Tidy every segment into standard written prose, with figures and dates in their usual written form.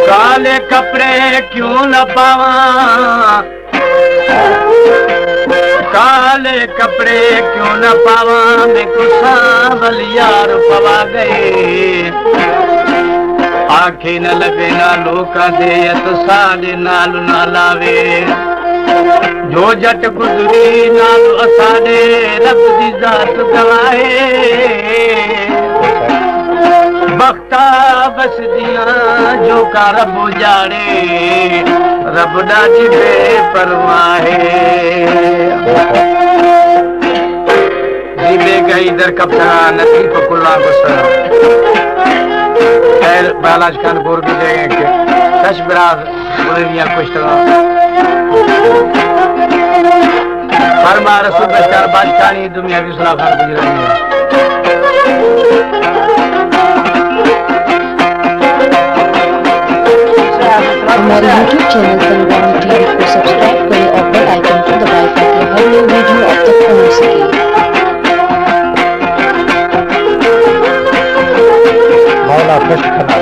काले कपड़े क्यों न पावा, काले कपड़े क्यों न पावा, मैं कुसावल यार पवा गए। आखे न लगे ना लोका दे तो साले नाल ना लावे, जो जट गुजरी नाल असाडे रब दी जात गवाए। बख्ता बस दिया जो का रब उजाड़े, रब ॾाढी बेपरवाहे। जीवे गई दर कपड़ा नसीब कुल्ला गुस्सा खैर बालाज खान बोर भी जगह के सच बराज बोलिया कुछ तरह फरमा रसूल बशकार बादशाही दुनिया की सलाह खान गुजरानी है। हमारे YouTube चैनल तलवार टीवी को सब्सक्राइब करें और बेल आइकन को दबाएं ताकि हर नई वीडियो आप तक पहुंच सके। मौला खुश खबरदार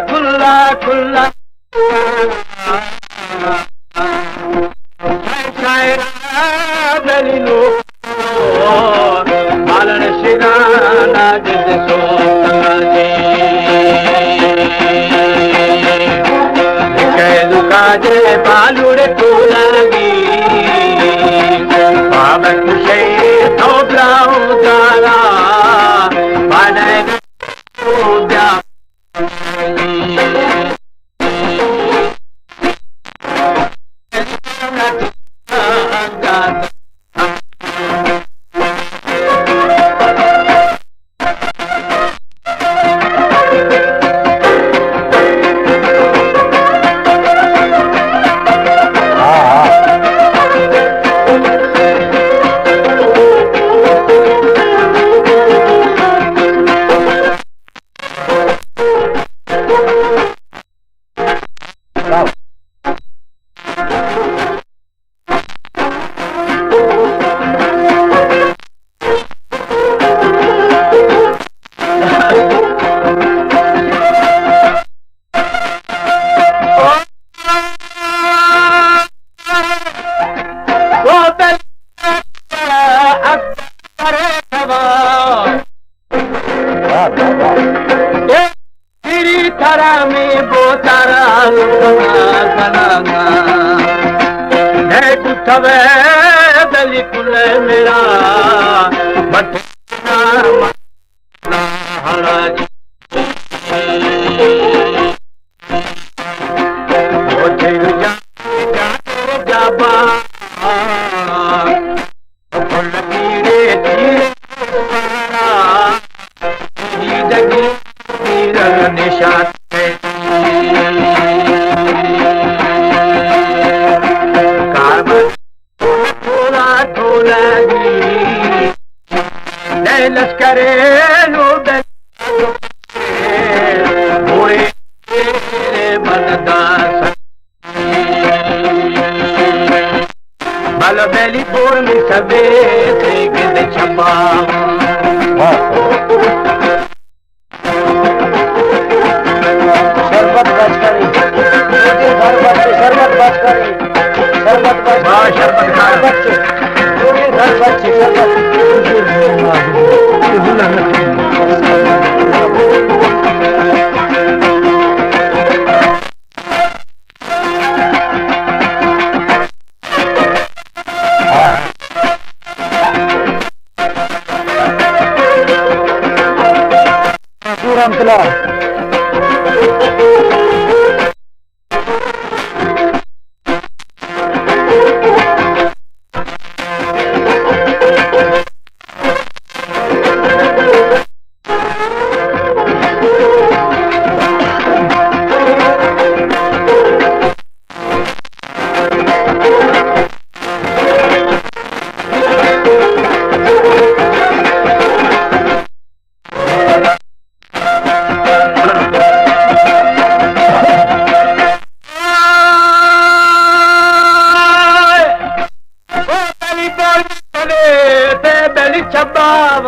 खुल्ला खुल्ला दलीलो मालन शिराना जिद सो काजे बालूड़ तूलगी बाबन से तो ब्राऊ दारा बने दली कुल मेरा लश्करे बल बेली बोर में सबे छपा शरबत बच करी शरबत बच करी शरबत खा बच्चे घर बच्चे शबाब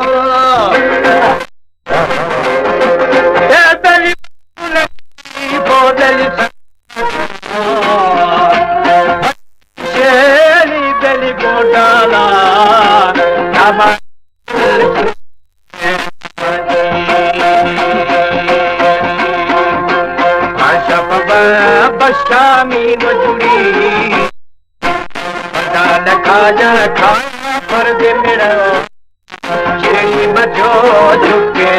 बेली शेरी बेली गोडाला बशामी मजूरी खाजा खा पर दे मेरा शेरी बजो झुके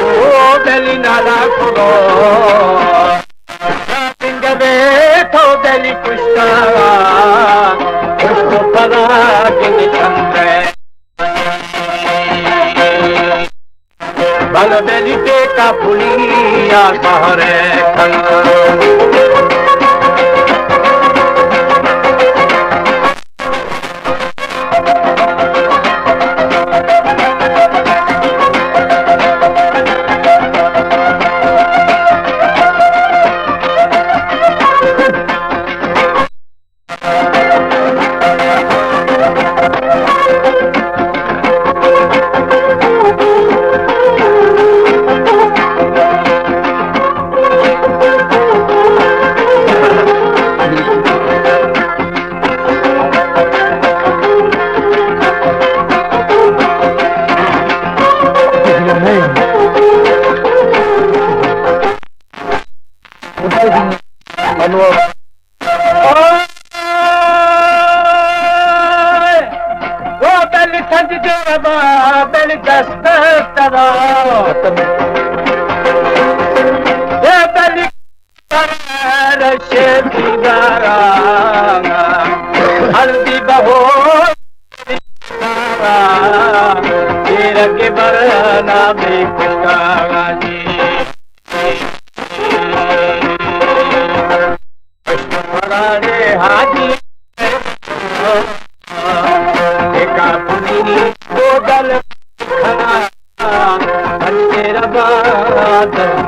ओ बेली नाला को सिंगवे तो बेली कुश्ता कुश्तो पला के चंद्रे बल बेली टेका पुलिया बहरे हल्दी बहो के बरना में जी हाजी देखा पुनी गोदल खना तेरा बात